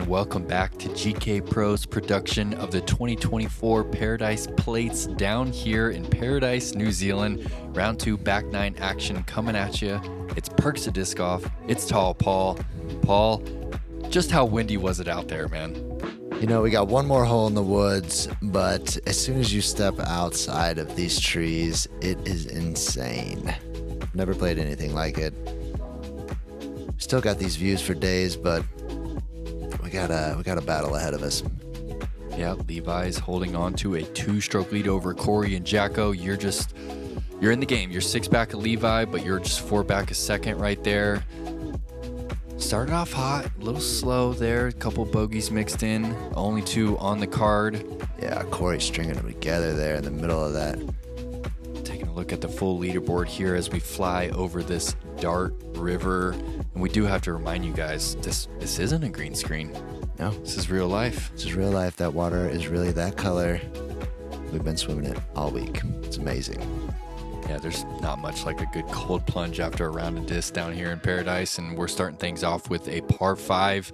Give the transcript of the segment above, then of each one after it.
welcome back to GK Pro's production of the 2024 Paradise Plates down here in Paradise, New Zealand. Round 2 back 9 action coming at you. It's Perks of Disc Golf. It's Tall Paul. Paul, just how windy was it out there, man? You know, we got one more hole in the woods, but as soon as you step outside of these trees, it is insane. Never played anything like it. Still got these views for days, but we got a battle ahead of us. Yeah, Levi's holding on to a 2-stroke lead over Corey and Jacko. You're in the game. You're 6 back of Levi, but you're just 4 back a second right there. Started off hot, a little slow there. A couple bogeys mixed in, only 2 on the card. Yeah, Corey stringing them together there in the middle of that. Taking a look at the full leaderboard here as we fly over this Dart River. And we do have to remind you guys, this isn't a green screen. No. This is real life. This is real life. That water is really that color. We've been swimming it all week. It's amazing. Yeah, there's not much like a good cold plunge after a round of disc down here in Paradise, and we're starting things off with a par 5.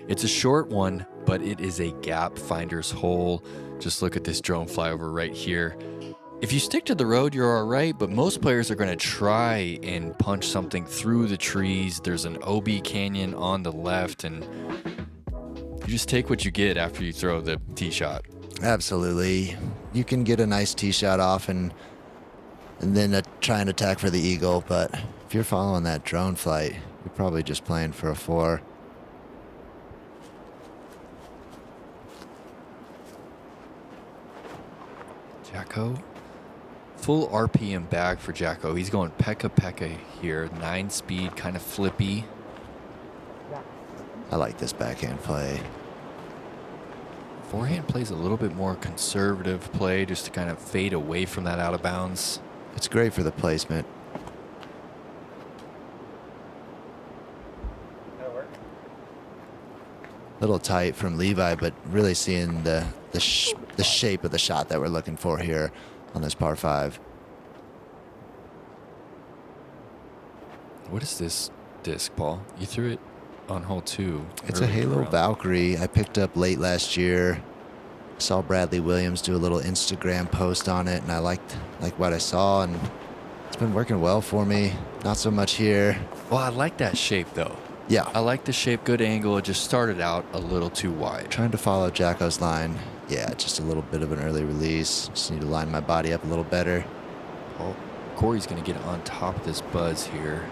It's a short one, but it is a gap finder's hole. Just look at this drone flyover right here. If you stick to the road, you're all right, but most players are going to try and punch something through the trees. There's an OB canyon on the left, and you just take what you get after you throw the tee shot. Absolutely. You can get a nice tee shot off and then try and attack for the eagle, but if you're following that drone flight, you're probably just playing for a 4. Jacko, full RPM bag for Jacko. He's going pekka here, 9 speed, kind of flippy. I like this backhand play. Forehand plays a little bit more conservative play just to kind of fade away from that out of bounds. It's great for the placement. Little tight from Levi, but really seeing the shape of the shot that we're looking for here on this par 5. What is this disc, Paul? You threw it on hole 2. It's a Halo Valkyrie I picked up late last year. Saw Bradley Williams do a little Instagram post on it, and I liked what I saw, and it's been working well for me. Not so much here. Well, I like that shape, though. Yeah. I like the shape, good angle. It just started out a little too wide. Trying to follow Jacko's line. Yeah, just a little bit of an early release. Just need to line my body up a little better. Oh, Corey's going to get on top of this buzz here.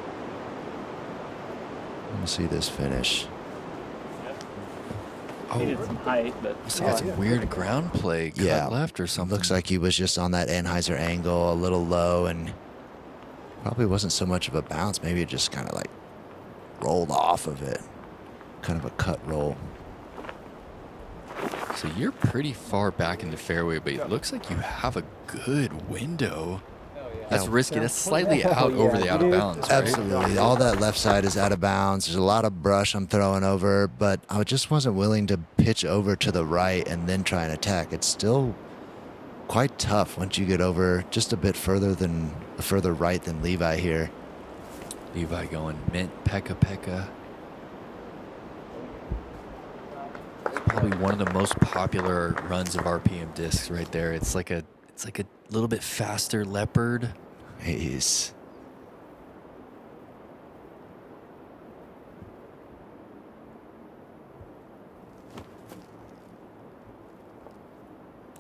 Let me see this finish. Oh, Needed some height, but so that's a weird ground play, cut left or something. Looks like he was just on that Anheuser angle, a little low, and probably wasn't so much of a bounce. Maybe it just kind of like rolled off of it. Kind of a cut roll. So you're pretty far back in the fairway, but it looks like you have a good window. That's risky. That's slightly out over the out of bounds, right? Absolutely. All that left side is out of bounds. There's a lot of brush I'm throwing over, but I just wasn't willing to pitch over to the right and then try and attack. It's still quite tough once you get over just a bit further right than Levi here. Levi going mint pekka. It's probably one of the most popular runs of RPM discs right there. It's like a little bit faster leopard. He's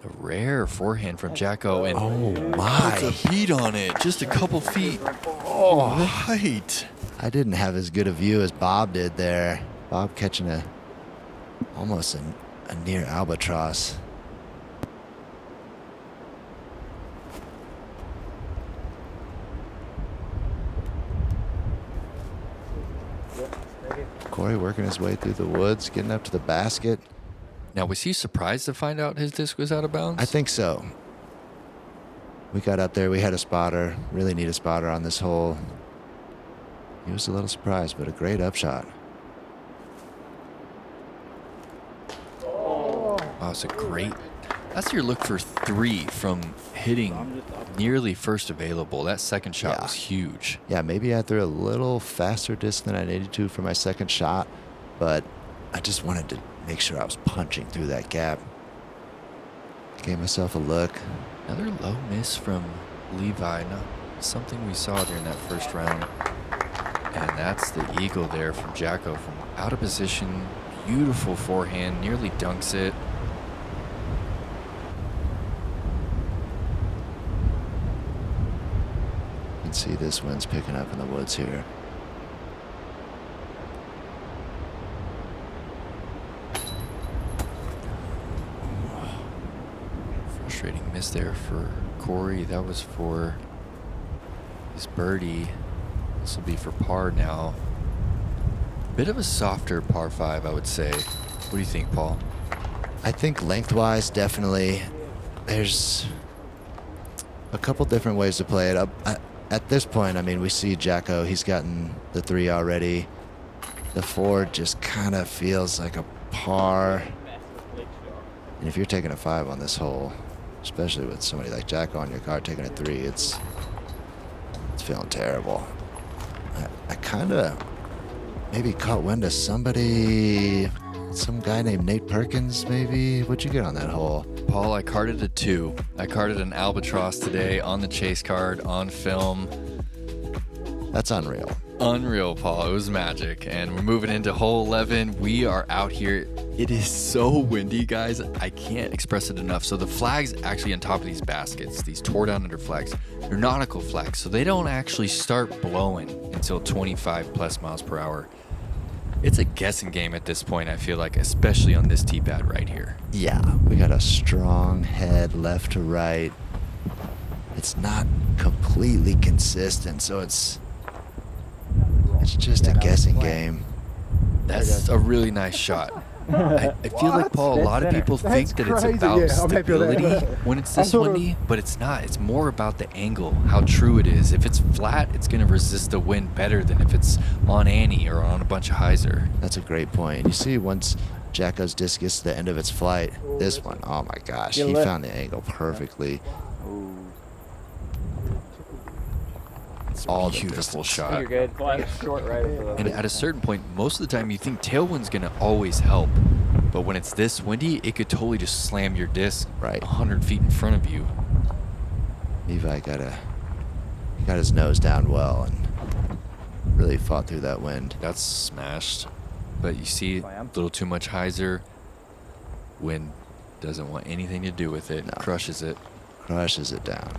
a rare forehand from Jacko, and oh my, puts a beat on it, just a couple feet. Oh, right. I didn't have as good a view as Bob did there. Bob catching almost a near albatross. Corey working his way through the woods, getting up to the basket. Now, was he surprised to find out his disc was out of bounds? I think so. We got up there. We had a spotter. Really need a spotter on this hole. He was a little surprised, but a great upshot. Wow, it's a great That's your look for 3 from hitting nearly first available. That second shot was huge. Yeah, maybe I threw a little faster disc than I needed to for my second shot, but I just wanted to make sure I was punching through that gap. Gave myself a look. Another low miss from Levi. Not something we saw during that first round. And that's the eagle there from Jacko from out of position. Beautiful forehand, nearly dunks it. You can see this wind's picking up in the woods here. Frustrating miss there for Corey. That was for his birdie. This will be for par now. Bit of a softer par 5, I would say. What do you think, Paul? I think lengthwise, definitely. There's a couple different ways to play it. At this point, I mean, we see Jacko. He's gotten the 3 already. The 4 just kind of feels like a par. And if you're taking a 5 on this hole, especially with somebody like Jacko on your card taking a 3, it's feeling terrible. I kind of maybe caught wind of somebody, some guy named Nate Perkins, maybe. What'd you get on that hole? Paul, I carded a 2. I carded an albatross today on the chase card, on film. That's unreal. Unreal, Paul. It was magic. And we're moving into hole 11. We are out here. It is so windy, guys. I can't express it enough. So the flags actually on top of these baskets, these tore down under flags, they're nautical flags. So they don't actually start blowing until 25 plus miles per hour. It's a guessing game at this point, I feel like, especially on this tee pad right here. Yeah, we got a strong head left to right. It's not completely consistent, so it's just a guessing game. That's a really nice shot. I feel like, Paul, a lot of people think that it's about stability when it's this windy, but it's not. It's more about the angle, how true it is. If it's flat, it's going to resist the wind better than if it's on Annie or on a bunch of hyzer. That's a great point. You see, once Jacko's disc gets to the end of its flight, this one, oh my gosh, he found the angle perfectly. All beautiful shot. You're good. Short right. And at a certain point, most of the time you think tailwind's gonna always help, but when it's this windy, it could totally just slam your disc right 100 feet in front of you. Levi got his nose down well and really fought through that wind. That's smashed, but you see, a little too much hyzer. Wind doesn't want anything to do with it. No. Crushes it. Crushes it down.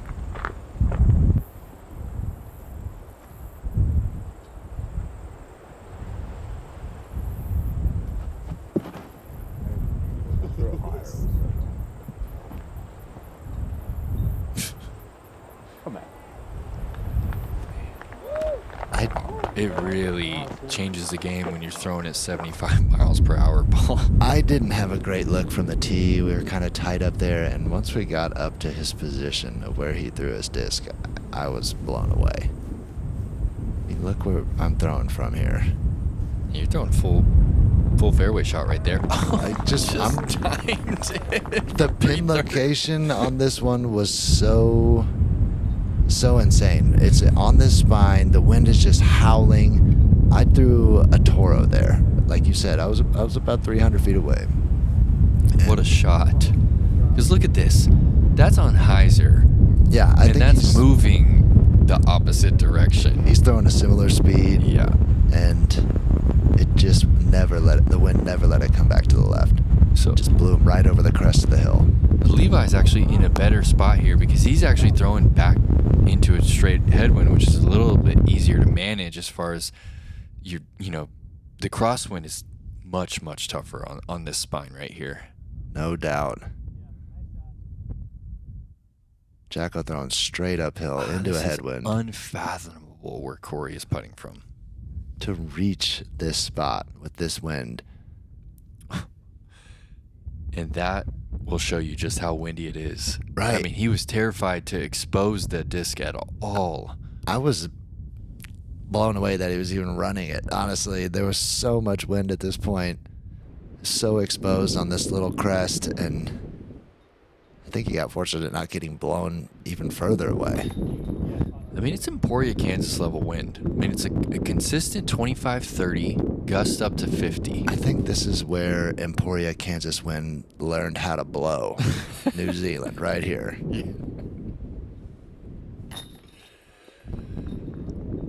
It really changes the game when you're throwing at 75 miles per hour, Paul. I didn't have a great look from the tee. We were kind of tight up there, and once we got up to his position of where he threw his disc, I was blown away. I mean, look where I'm throwing from here. You're throwing full fairway shot right there. I'm timed it. The pin location on this one was so insane. It's on this spine. The wind is just howling. I threw a Toro there. Like you said, I was about 300 feet away. What a shot. Because look at this. That's on hyzer. Yeah, I think that's moving the opposite direction. He's throwing a similar speed. Yeah. And it just the wind never let it come back to the left. So just blew him right over the crest of the hill. Levi's actually in a better spot here because he's actually throwing back into a straight headwind, which is a little bit easier to manage as far as the crosswind is much, much tougher on this spine right here. No doubt. Jacko throwing straight uphill into a headwind. Unfathomable where Corey is putting from. To reach this spot with this wind. And that will show you just how windy it is. Right. I mean, he was terrified to expose the disc at all. I was blown away that he was even running it. Honestly, there was so much wind at this point. So exposed on this little crest, and I think he got fortunate at not getting blown even further away. I mean, it's Emporia, Kansas level wind. I mean, it's a consistent 25-30. Gust up to 50. I think this is where Emporia, Kansas wind learned how to blow. New Zealand, right here. Yeah.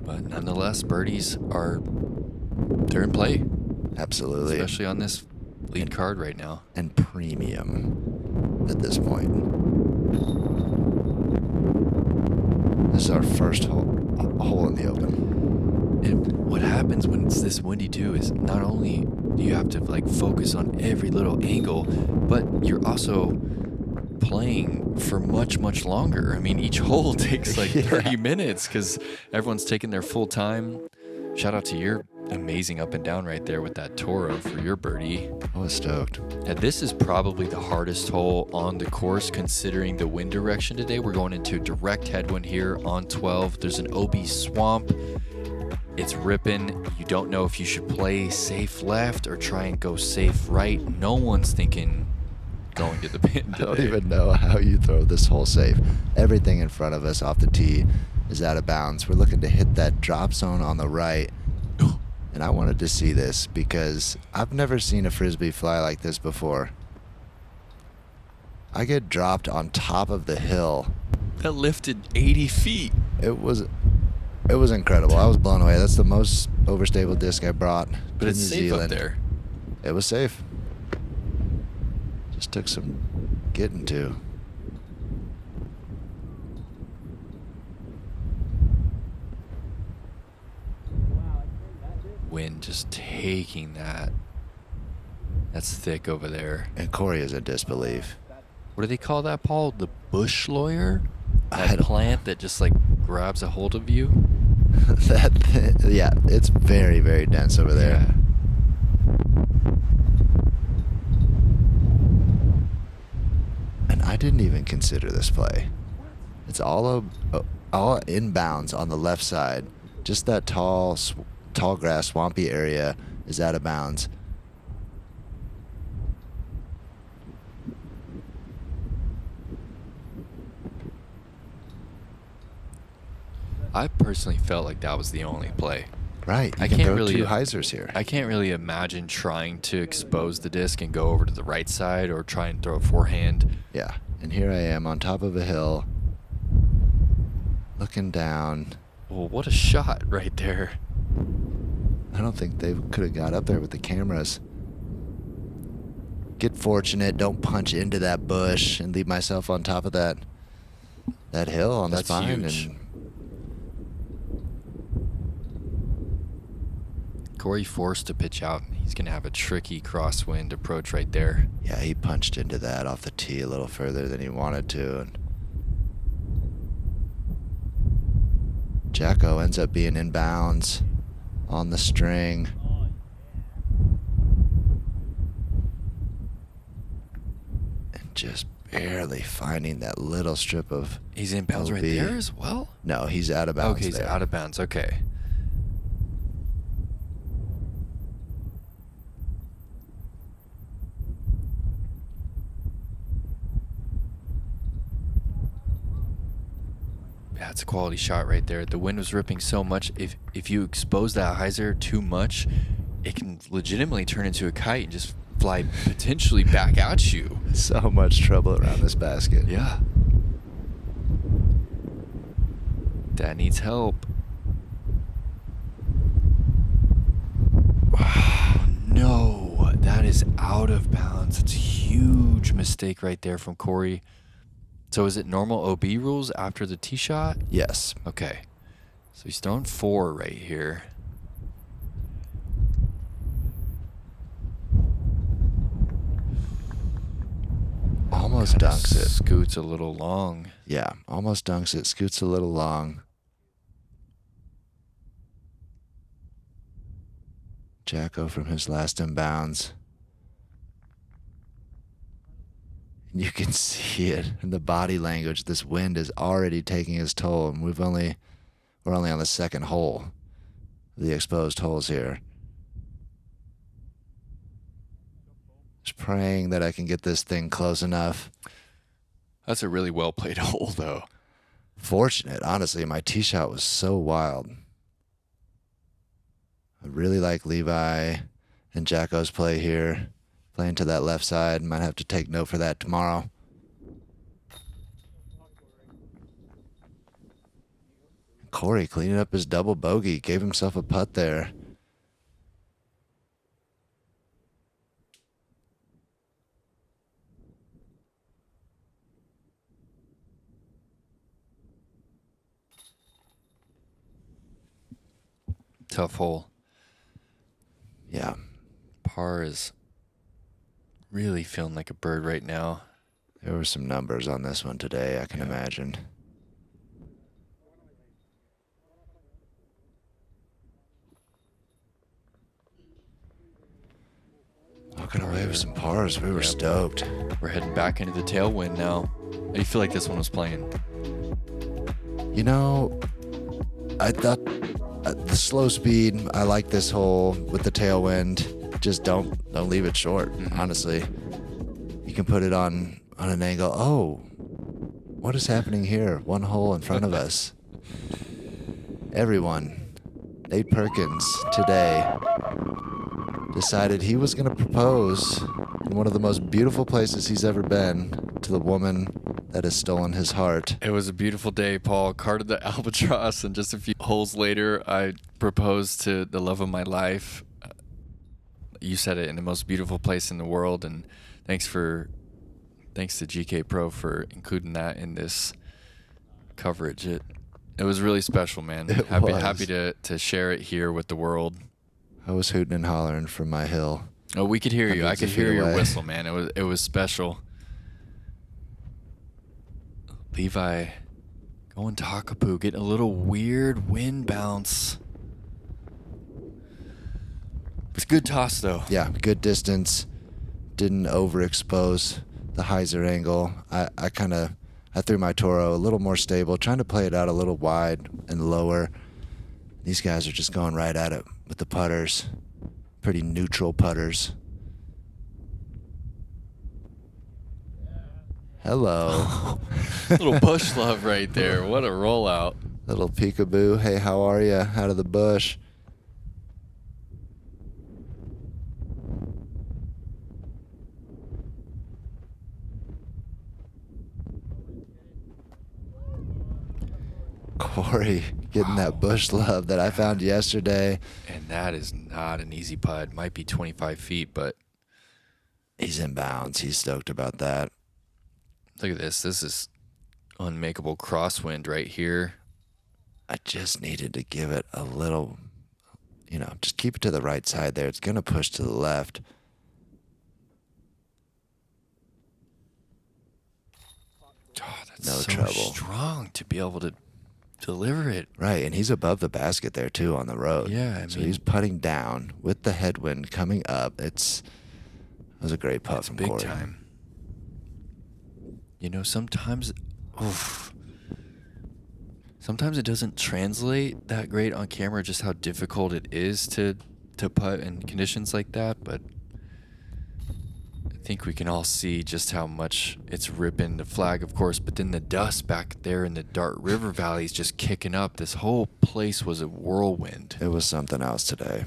But nonetheless, birdies they're in play. Absolutely. Especially on this lead card right now. And premium at this point. This is our first hole in the open. And what happens when it's this windy too is not only do you have to like focus on every little angle, but you're also playing for much, much longer. I mean, each hole takes like 30 minutes because everyone's taking their full time. Shout out to your amazing up and down right there with that Toro for your birdie. I was stoked. And this is probably the hardest hole on the course considering the wind direction today. We're going into direct headwind here on 12. There's an OB swamp. It's ripping. You don't know if you should play safe left or try and go safe right. No one's thinking going to the pin today. I don't even know how you throw this hole safe. Everything in front of us off the tee is out of bounds. We're looking to hit that drop zone on the right. And I wanted to see this because I've never seen a Frisbee fly like this before. I get dropped on top of the hill. That lifted 80 feet. It was incredible. I was blown away. That's the most overstable disc I brought but to it's New safe Zealand. Up there. It was safe. Just took some getting to. Wind just taking that. That's thick over there. And Corey is in disbelief. What do they call that, Paul? The bush lawyer? I That don't- plant that just like grabs a hold of you? Yeah, it's very, very dense over there. Yeah. And I didn't even consider this play. It's all inbounds on the left side. Just that tall grass, swampy area is out of bounds. I personally felt like that was the only play. Right. You I can can't throw really- two hyzers here. I can't really imagine trying to expose the disc and go over to the right side or try and throw a forehand. Yeah. And here I am on top of a hill, looking down. Well, what a shot right there. I don't think they could have got up there with the cameras. Get fortunate. Don't punch into that bush and leave myself on top of that hill on the That's spine. huge. And Corey forced to pitch out. He's going to have a tricky crosswind approach right there. yeah, he punched into that off the tee a little further than he wanted to. And Jacko ends up being in bounds on the string. And just barely finding that little strip of He's in bounds right OB. there as well? No, he's out of bounds. Okay, he's there. out of bounds. Okay. Yeah, it's a quality shot right there. The wind was ripping so much. If you expose that hyzer too much, it can legitimately turn into a kite and just fly potentially back at you. So much trouble around this basket. Yeah. Dad needs help. No, that is out of bounds. It's a huge mistake right there from Corey. So is it normal OB rules after the tee shot? Yes. Okay. So he's throwing 4 right here. Almost Kinda dunks it. Scoots a little long. Yeah, almost dunks it. Scoots a little long. Jacko from his last inbounds. You can see it in the body language. This wind is already taking its toll, and we're only on the second hole, the exposed holes here. Just praying that I can get this thing close enough. That's a really well played hole, though. Fortunate, honestly. My tee shot was so wild. I really like Levi and Jacko's play here. Playing to that left side. Might have to take note for that tomorrow. Corey cleaning up his double bogey. Gave himself a putt there. Tough hole. Yeah. Par is really feeling like a bird right now. There were some numbers on this one today, I can imagine. Walking away with some pars. We were stoked. We're heading back into the tailwind now. How do you feel like this one was playing? You know, I thought the slow speed, I like this hole with the tailwind. Just don't leave it short, honestly. You can put it on an angle. Oh, what is happening here? One hole in front of us. Everyone, Nate Perkins today decided he was going to propose in one of the most beautiful places he's ever been to the woman that has stolen his heart. It was a beautiful day, Paul. Carded the albatross, and just a few holes later, I proposed to the love of my life. You said it, in the most beautiful place in the world, and thanks to GK Pro for including that in this coverage. It was really special, man. Happy to share it here with the world. I was hooting and hollering from my hill. Oh, we could hear you. I could hear your whistle, man. It was special. Levi going to Hakapoo, getting a little weird wind bounce. It's a good toss, though. Yeah, good distance. Didn't overexpose the hyzer angle. I threw my Toro a little more stable, trying to play it out a little wide and lower. These guys are just going right at it with the putters. Pretty neutral putters. Hello. Little bush love right there. What a rollout. Little peekaboo. Hey, how are ya? Out of the bush. Corey getting that bush love that I found yesterday. And that is not an easy putt. Might be 25 feet, but he's in bounds. He's stoked about that. Look at this. This is unmakeable crosswind right here. I just needed to give it a little, just keep it to the right side there. It's going to push to the left. Oh, that's no so trouble. Strong to be able to deliver it. Right, and he's above the basket there too on the road. Yeah, so he's putting down with the headwind coming up. It was a great putt from Corey. Big time. Sometimes it doesn't translate that great on camera, just how difficult it is to putt in conditions like that, but I think we can all see just how much it's ripping the flag, of course, but then the dust back there in the Dart River Valley is just kicking up. This whole place was a whirlwind. It was something else today.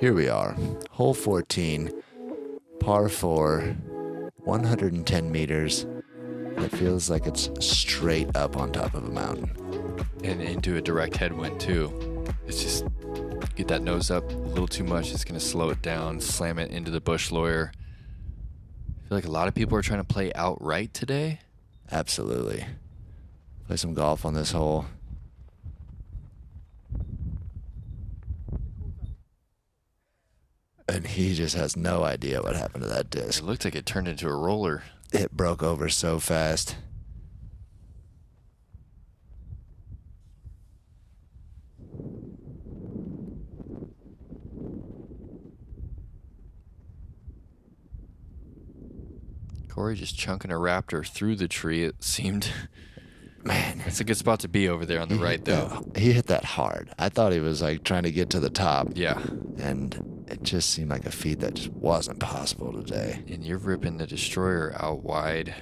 Here we are, hole 14, par 4, 110 meters. It feels like it's straight up on top of a mountain. And into a direct headwind, too. It's just, get that nose up a little too much. It's going to slow it down, slam it into the bush lawyer. I feel like a lot of people are trying to play outright today. Absolutely. Play some golf on this hole. And he just has no idea what happened to that disc. It looked like it turned into a roller. It broke over so fast. Corey just chunking a raptor through the tree, it seemed. Man. It's a good spot to be over there on the right, though. He hit that hard. I thought he was like trying to get to the top. Yeah. And it just seemed like a feat that just wasn't possible today. And you're ripping the destroyer out wide.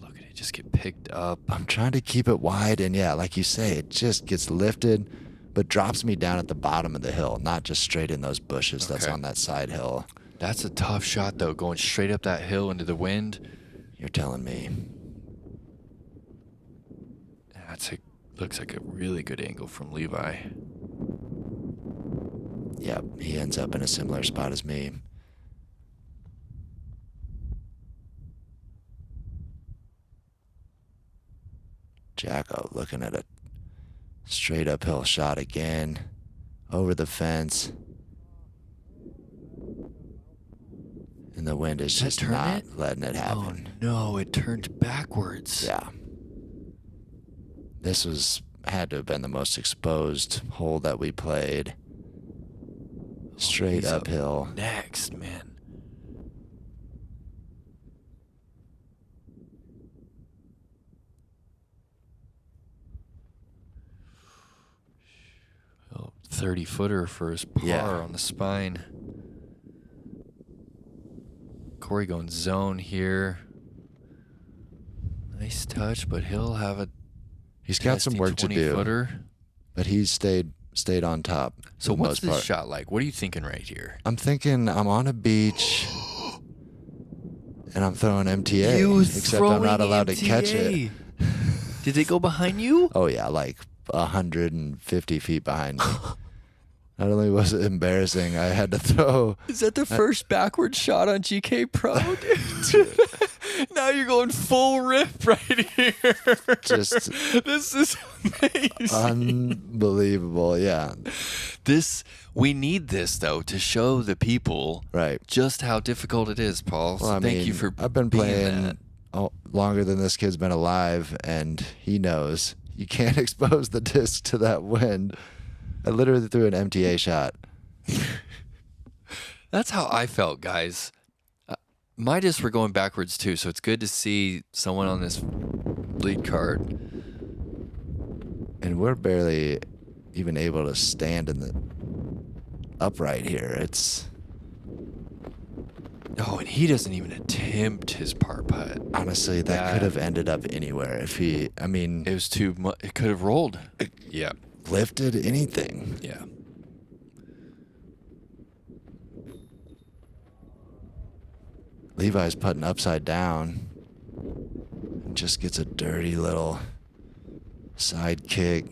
Look at it just get picked up. I'm trying to keep it wide, and yeah, like you say, it just gets lifted, but drops me down at the bottom of the hill, not just straight in those bushes that's on that side hill. That's a tough shot, though, going straight up that hill into the wind. You're telling me. Looks like a really good angle from Levi. Yep, he ends up in a similar spot as me. Jacko looking at a straight uphill shot again, over the fence. And the wind is just not letting it happen. Oh no, it turned backwards. Yeah. This had to have been the most exposed hole that we played. Straight uphill. Next, man. Oh, 30-footer for his par on the spine. Corey going zone here. Nice touch, but he'll have a He's got some work to do. 20-footer. But he's stayed on top. So what's this shot like? What are you thinking right here? I'm thinking I'm on a beach and I'm throwing MTA. Except I'm not allowed to catch it. Did it go behind you? Oh yeah, like 150 feet behind me. Not only was it embarrassing, I had to throw. Is that the first backward shot on GK Pro, dude? Now you're going full rip right here. Just this is amazing. Unbelievable, yeah. We need this though to show the people just how difficult it is, Paul. Well, so thank you for I've been playing longer than this kid's been alive, and he knows you can't expose the disc to that wind. I literally threw an MTA shot. That's how I felt, guys. My discs were going backwards too, so it's good to see someone on this lead card. And we're barely even able to stand in the upright here. It's... Oh, and he doesn't even attempt his par putt. Honestly, that could have ended up anywhere if he... I mean... It was too much. It could have rolled. Yeah. Lifted anything. Yeah. Levi's putting upside down. And just gets a dirty little side kick.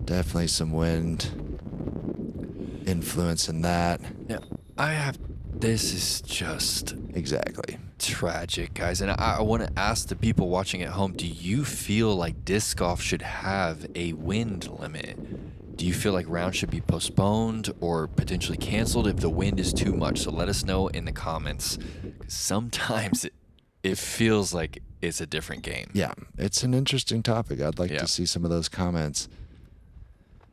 Definitely some wind influence in that. Yeah. This is just exactly tragic, guys. And I want to ask the people watching at home, do you feel like disc golf should have a wind limit? Do you feel like rounds should be postponed or potentially canceled if the wind is too much? So let us know in the comments. Sometimes it feels like it's a different game. Yeah, it's an interesting topic. I'd like to see some of those comments.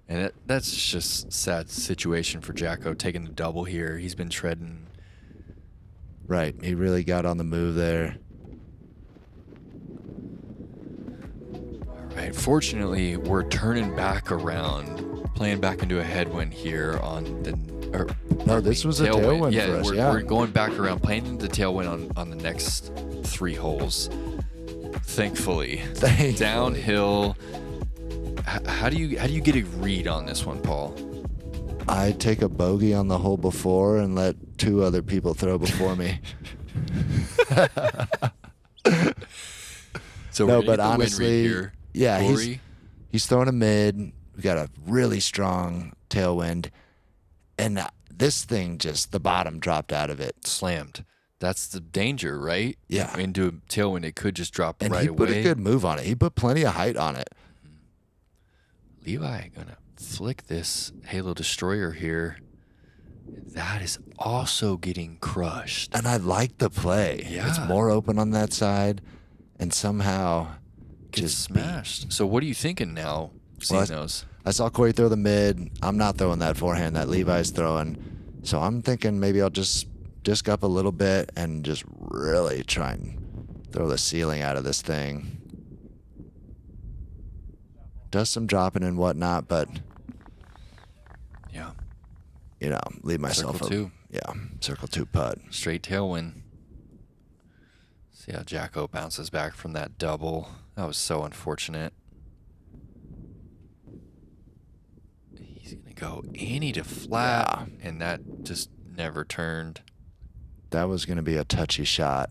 And that's just a sad situation for Jacko taking the double here. He's been treading. Right, he really got on the move there. All right, fortunately, we're turning back around, playing back into a headwind here on the... this was a tailwind for us, we're going back around, playing into the tailwind on the next 3 holes. Thankfully. Downhill. How do you get a read on this one, Paul? I take a bogey on the hole before and let 2 other people throw before me. So No, we're gonna but get the win honestly, read here. yeah, Corey, he's throwing a mid. We got a really strong tailwind, and this thing just the bottom dropped out of it. slammed. That's the danger, right? Yeah. Into a tailwind, it could just drop And right he away. put a good move on it. He put plenty of height on it. Levi gonna flick this Halo Destroyer here. That is also getting crushed. And I like the play. Yeah. It's more open on that side, and somehow Gets just smashed. So what are you thinking now, seeing those? I saw Corey throw the mid. I'm not throwing that forehand that Levi's throwing. So I'm thinking maybe I'll just disc up a little bit and just really try and throw the ceiling out of this thing. Does some dropping and whatnot, but Yeah. you know, leave myself Circle 2. Yeah, circle 2 putt. Straight tailwind. See how Jacko bounces back from that double. That was so unfortunate. He's going to go any to flat, and that just never turned. That was going to be a touchy shot.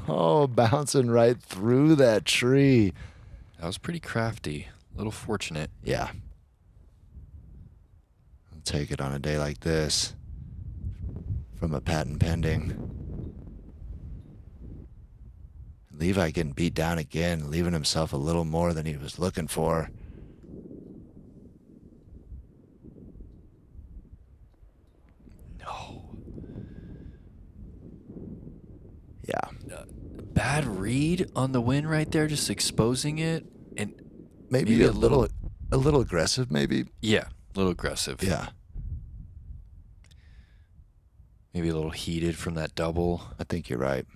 Oh, bouncing right through that tree. That was pretty crafty. A little fortunate. Yeah. I'll take it on a day like this from a patent pending. Levi getting beat down again, leaving himself a little more than he was looking for. No. Yeah. Bad read on the win right there, just exposing it. And Maybe a little aggressive, maybe. yeah, a little aggressive. Yeah. Maybe a little heated from that double. I think you're right.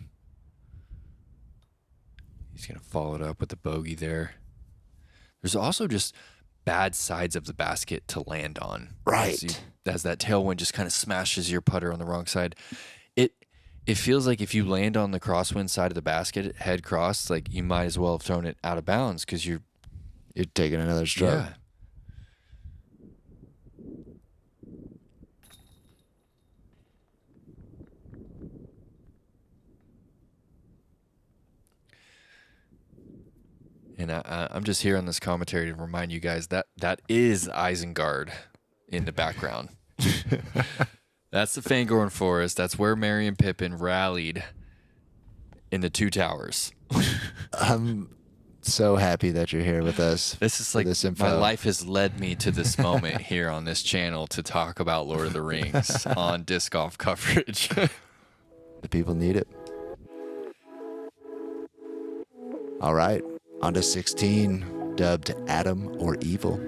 He's going to follow it up with the bogey there. There's also just bad sides of the basket to land on. Right. As that tailwind just kind of smashes your putter on the wrong side. It feels like if you land on the crosswind side of the basket, head cross, like you might as well have thrown it out of bounds because you're taking another stroke. Yeah. And I'm just here on this commentary to remind you guys that that is Isengard in the background. That's the Fangorn Forest. That's where Merry and Pippin rallied in the Two Towers. I'm so happy that you're here with us. This is like this info. My life has led me to this moment here on this channel to talk about Lord of the Rings on disc golf coverage. The people need it. All right, on to 16, dubbed Adam or Evil.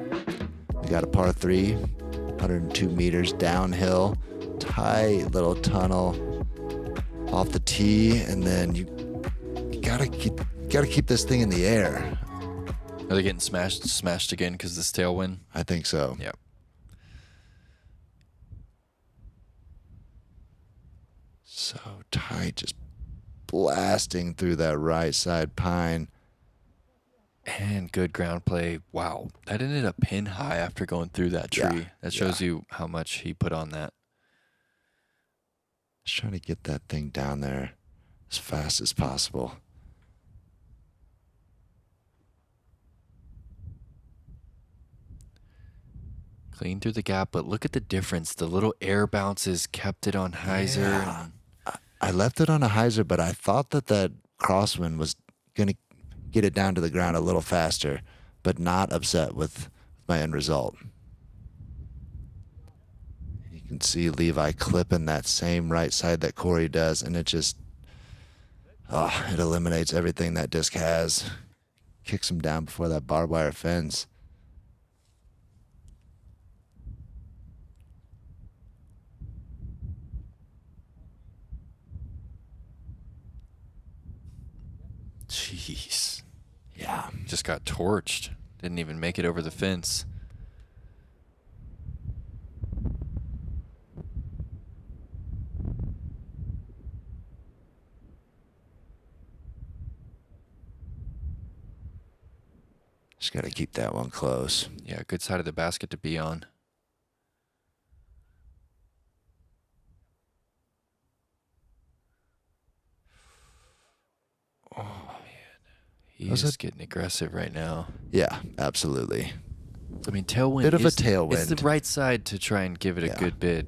We got a par 3, 102 meters downhill, tight little tunnel off the tee, and then you gotta keep this thing in the air. Are they getting smashed again because this tailwind? I think so. Yep. So tight, just blasting through that right side pine. And good ground play. Wow. That ended up pin high after going through that tree. Yeah. That shows you how much he put on that. Just trying to get that thing down there as fast as possible. Clean through the gap, but look at the difference. The little air bounces kept it on hyzer. Yeah. I left it on a hyzer, but I thought that crosswind was going to get it down to the ground a little faster, but not upset with my end result. You can see Levi clipping that same right side that Corey does, and it just, it eliminates everything that disc has. Kicks him down before that barbed wire fence. Jeez. Yeah. Just got torched. Didn't even make it over the fence. Just got to keep that one close. Yeah, good side of the basket to be on. Oh, man. He's getting aggressive right now. Yeah, absolutely. I mean, tailwind. Bit of a tailwind. It's the right side to try and give it a good bid.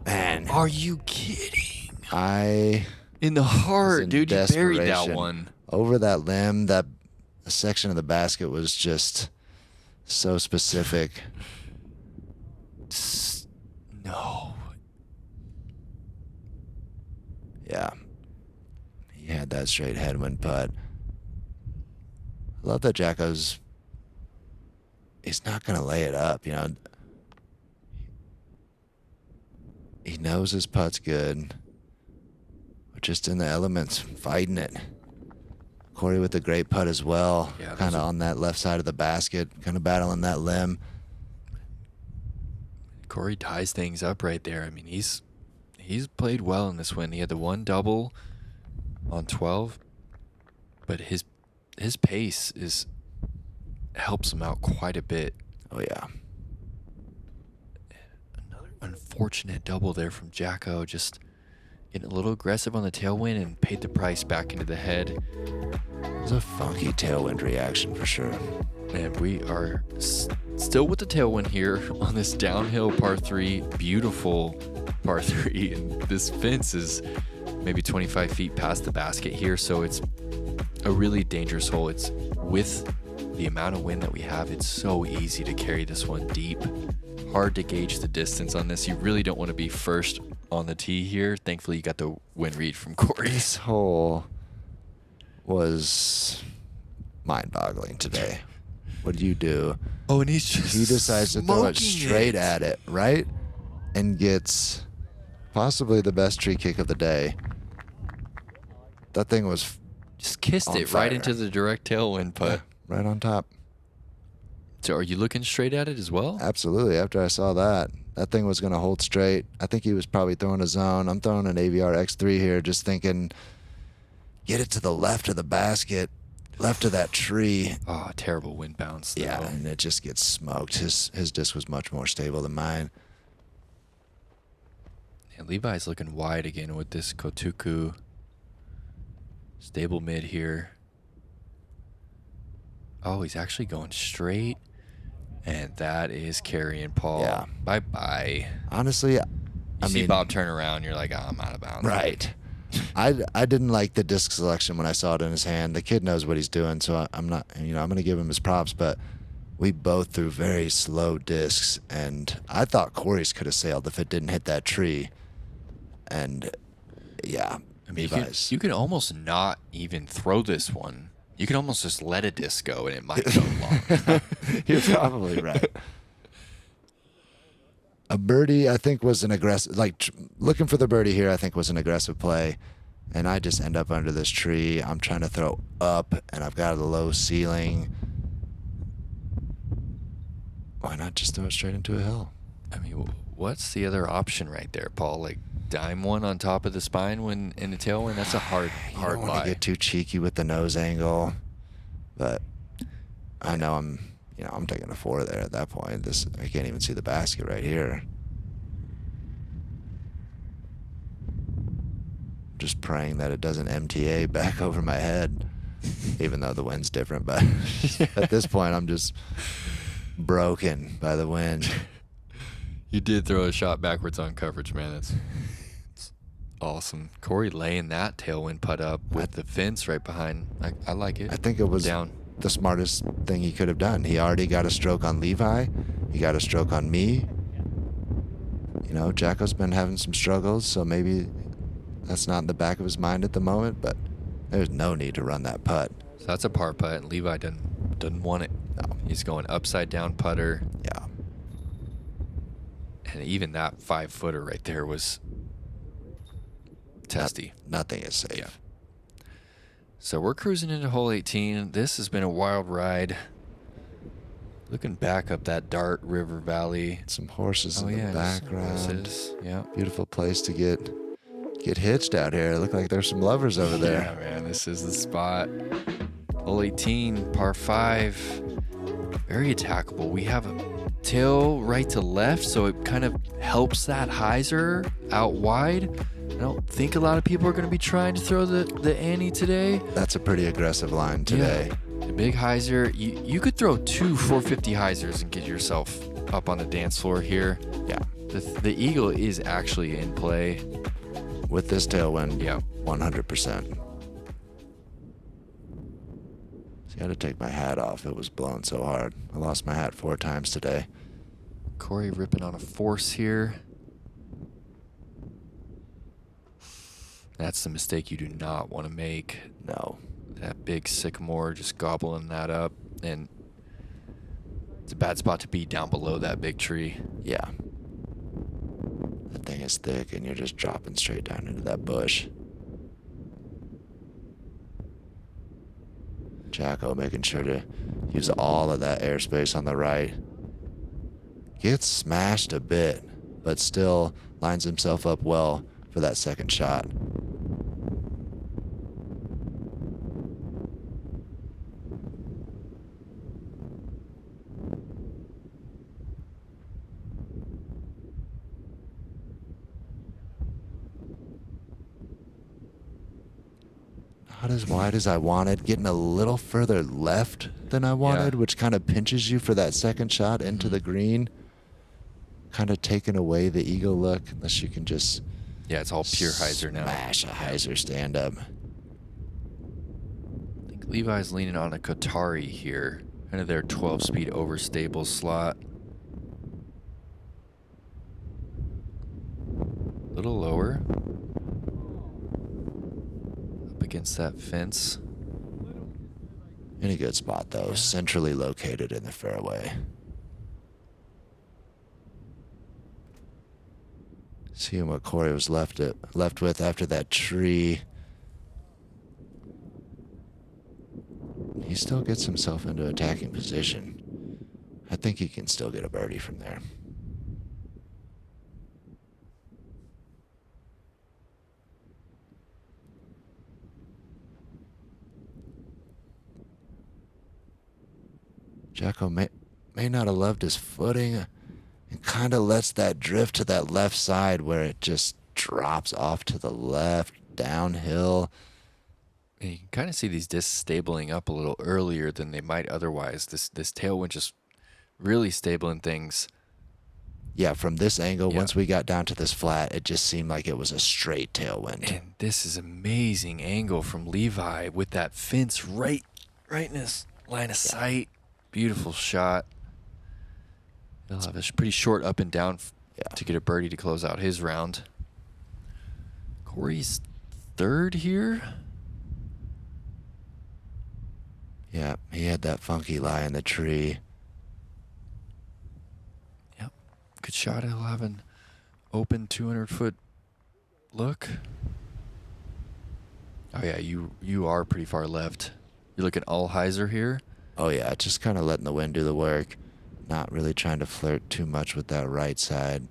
Man. Are you kidding? In the heart, dude. You buried that one. Over that limb, that section of the basket was just so specific. No. Yeah. He had that straight headwind putt. I love that Jacko's... He's not going to lay it up, you know. He knows his putt's good. We're just in the elements, fighting it. Corey with a great putt as well. Yeah, kind of on that left side of the basket, kind of battling that limb. Corey ties things up right there. I mean, he's played well in this win. He had the one double on 12, but his pace helps him out quite a bit. Oh yeah. Another unfortunate double there from Jacko, just getting a little aggressive on the tailwind and paid the price back into the head. It was a funky tailwind reaction for sure. And we are still with the tailwind here on this downhill par 3, beautiful par 3, and this fence is maybe 25 feet past the basket here, so it's a really dangerous hole. It's with the amount of wind that we have, it's so easy to carry this one deep. Hard to gauge the distance on this. You really don't want to be first on the tee here. Thankfully, you got the wind read from Corey. This hole was mind-boggling today. What do you do? Oh, and he decides to throw it straight at it, right? And gets possibly the best tree kick of the day. That thing was just kissed it right into the direct tailwind putt. Yeah, right on top. So are you looking straight at it as well? Absolutely. After I saw that thing was going to hold straight. I think he was probably throwing a zone. I'm throwing an AVR X3 here, just thinking, get it to the left of the basket, left of that tree. Oh, terrible wind bounce, though. Yeah, and it just gets smoked. His disc was much more stable than mine. And Levi's looking wide again with this Kotuku. Stable mid here. Oh, he's actually going straight. And that is carrying Paul. Yeah. Bye-bye. Honestly, I see Bob turn around, you're like, oh, I'm out of bounds. Right. I didn't like the disc selection when I saw it in his hand. The kid knows what he's doing, so I'm not, I'm going to give him his props, but we both threw very slow discs, and I thought Corey's could have sailed if it didn't hit that tree. And, yeah, I mean, you could almost not even throw this one. You could almost just let a disc go, and it might go long. You're probably right. A birdie, I think, was an aggressive, looking for the birdie here, I think, was an aggressive play. And I just end up under this tree. I'm trying to throw up, and I've got a low ceiling. Why not just throw it straight into a hill? I mean, what's the other option right there, Paul? Like, dime one on top of the spine when in the tailwind? That's a hard I don't want to get too cheeky with the nose angle, but I know I'm taking a 4 there at that point. I can't even see the basket right here. Just praying that it doesn't MTA back over my head, even though the wind's different. But at this point, I'm just broken by the wind. You did throw a shot backwards on coverage, man. It's awesome. Corey laying that tailwind putt up with the fence right behind. I like it. I think it was the smartest thing he could have done. He already got a stroke on Levi. He got a stroke on me. Jacko's been having some struggles, so maybe that's not in the back of his mind at the moment, but there's no need to run that putt. So that's a par putt, and Levi doesn't want it. No. He's going upside down putter. Yeah. And even that 5-footer right there was testy. Nothing is safe. Yeah. So we're cruising into hole 18. This has been a wild ride. Looking back up that Dart River Valley. Some horses in the just some background. horses. Yeah. Beautiful place to get hitched out here. Look like there's some lovers over there. Yeah, man, this is the spot. Hole 18, par 5. Very attackable. We have a tail right to left, so it kind of helps that hyzer out wide. I don't think a lot of people are going to be trying to throw the ante today. That's a pretty aggressive line today. Yeah. The big hyzer. You could throw 2 450 hyzers and get yourself up on the dance floor here. Yeah. The eagle is actually in play. With this tailwind, Yeah. 100%. See, I had to take my hat off. It was blowing so hard. I lost my hat 4 times today. Corey ripping on a force here. That's the mistake you do not want to make. No. That big sycamore just gobbling that up. And it's a bad spot to be down below that big tree. Yeah. That thing is thick and you're just dropping straight down into that bush. Jacko making sure to use all of that airspace on the right. Gets smashed a bit, but still lines himself up well for that second shot. Not as wide as I wanted, getting a little further left than I wanted, which kind of pinches you for that second shot into the green. Kind of taking away the eagle look, unless you can just it's all pure hyzer now. Smash a hyzer stand up. I think Levi's leaning on a Qatari here. Kind of their 12-speed overstable slot. A little lower. Up against that fence. In a good spot though, centrally located in the fairway. Seeing what Corey was left with after that tree. He still gets himself into attacking position. I think he can still get a birdie from there. Jacko may not have loved his footing. And kind of lets that drift to that left side where it just drops off to the left, downhill. And you can kind of see these discs stabling up a little earlier than they might otherwise. This tailwind just really stabling things. Yeah, from this angle, once we got down to this flat, it just seemed like it was a straight tailwind. And this is amazing angle from Levi with that fence right in his line of sight. Beautiful shot. He'll have a pretty short up and down to get a birdie to close out his round. Corey's third here. Yeah, he had that funky lie in the tree. Yep. Good shot. He'll have an open 200-foot look. Oh, yeah, you are pretty far left. You're looking all hyzer here. Oh, yeah, just kind of letting the wind do the work. Not really trying to flirt too much with that right side.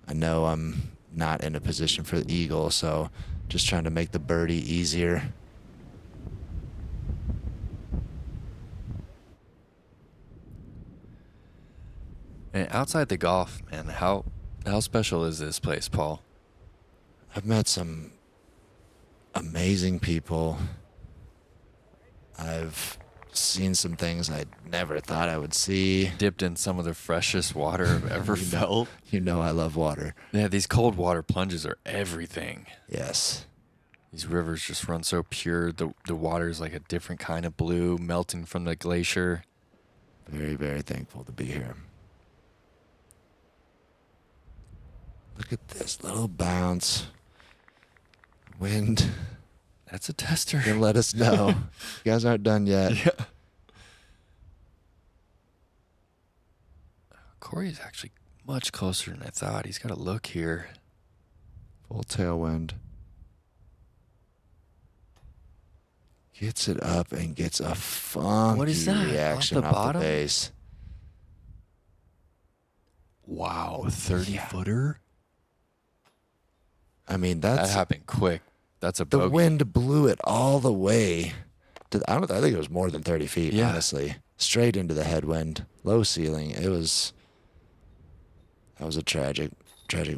I know I'm not in a position for the eagle, so just trying to make the birdie easier. And outside the golf, man, how special is this place, Paul? I've met some amazing people. I've seen some things I never thought I would see. Dipped in some of the freshest water I've ever felt. You know I love water. Yeah, these cold water plunges are everything. Yes. These rivers just run so pure. The water is like a different kind of blue, melting from the glacier. Very, very thankful to be here. Look at this little bounce. Wind. That's a tester. Can let us know. You guys aren't done yet. Yeah. Corey's actually much closer than I thought. He's got a look here. Full tailwind. Gets it up and gets a funky What is that? reaction Off the off bottom? the base. Wow, 30-footer? I mean, That happened quick. That's a the bogey. wind blew it all the way. I think it was more than 30 feet, Yeah. honestly. Straight into the headwind. Low ceiling. That was a tragic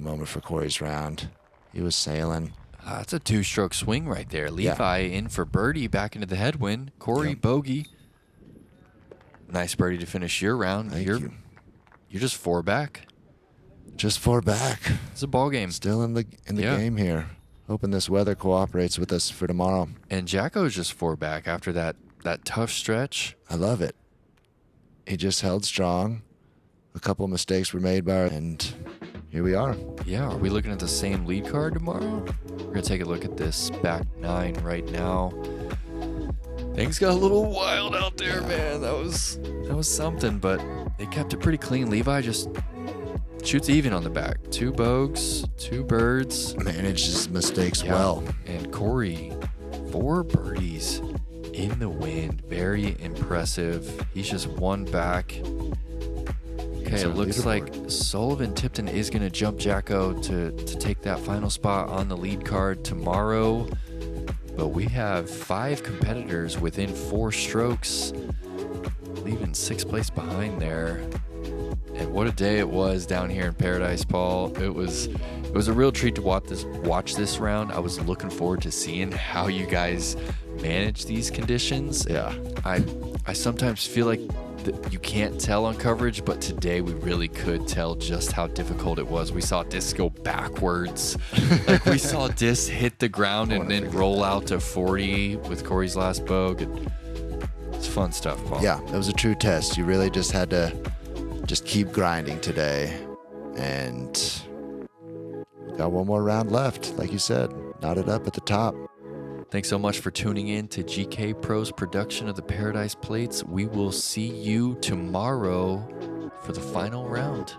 moment for Corey's round. He was sailing. That's a 2-stroke swing right there. Levi in for birdie, back into the headwind. Corey, Yep. bogey. Nice birdie to finish your round. Thank You're you. just 4 back. Just 4 back. It's a ball game. Still in the Yeah. game here. Hoping this weather cooperates with us for tomorrow. And Jacko's just 4 back after that tough stretch. I love it. He just held strong. A couple mistakes were made by, and here we are. Yeah, are we looking at the same lead card tomorrow? We're going to take a look at this back 9 right now. Things got a little wild out there, man. That was something, but they kept it pretty clean. Levi just shoots even on the back. 2 bogeys, 2 birds. Managed his mistakes Yeah. well. And Corey, 4 birdies in the wind. Very impressive. He's just 1 back. Okay, He's on it the looks like leaderboard. Sullivan Tipton is going to jump Jacko to take that final spot on the lead card tomorrow. But we have 5 competitors within 4 strokes, leaving 6th place behind there. And what a day it was down here in Paradise, Paul. It was a real treat to watch this round. I was looking forward to seeing how you guys manage these conditions. Yeah. I sometimes feel like you can't tell on coverage, but today we really could tell just how difficult it was. We saw discs go backwards. Like we saw discs hit the ground and then roll out to 40 with Corey's last bogue. It's fun stuff, Paul. Yeah, it was a true test. You really just had to just keep grinding today. And we got one more round left, like you said. Knotted up at the top. Thanks so much for tuning in to GK Pro's production of the Paradise Plates. We will see you tomorrow for the final round.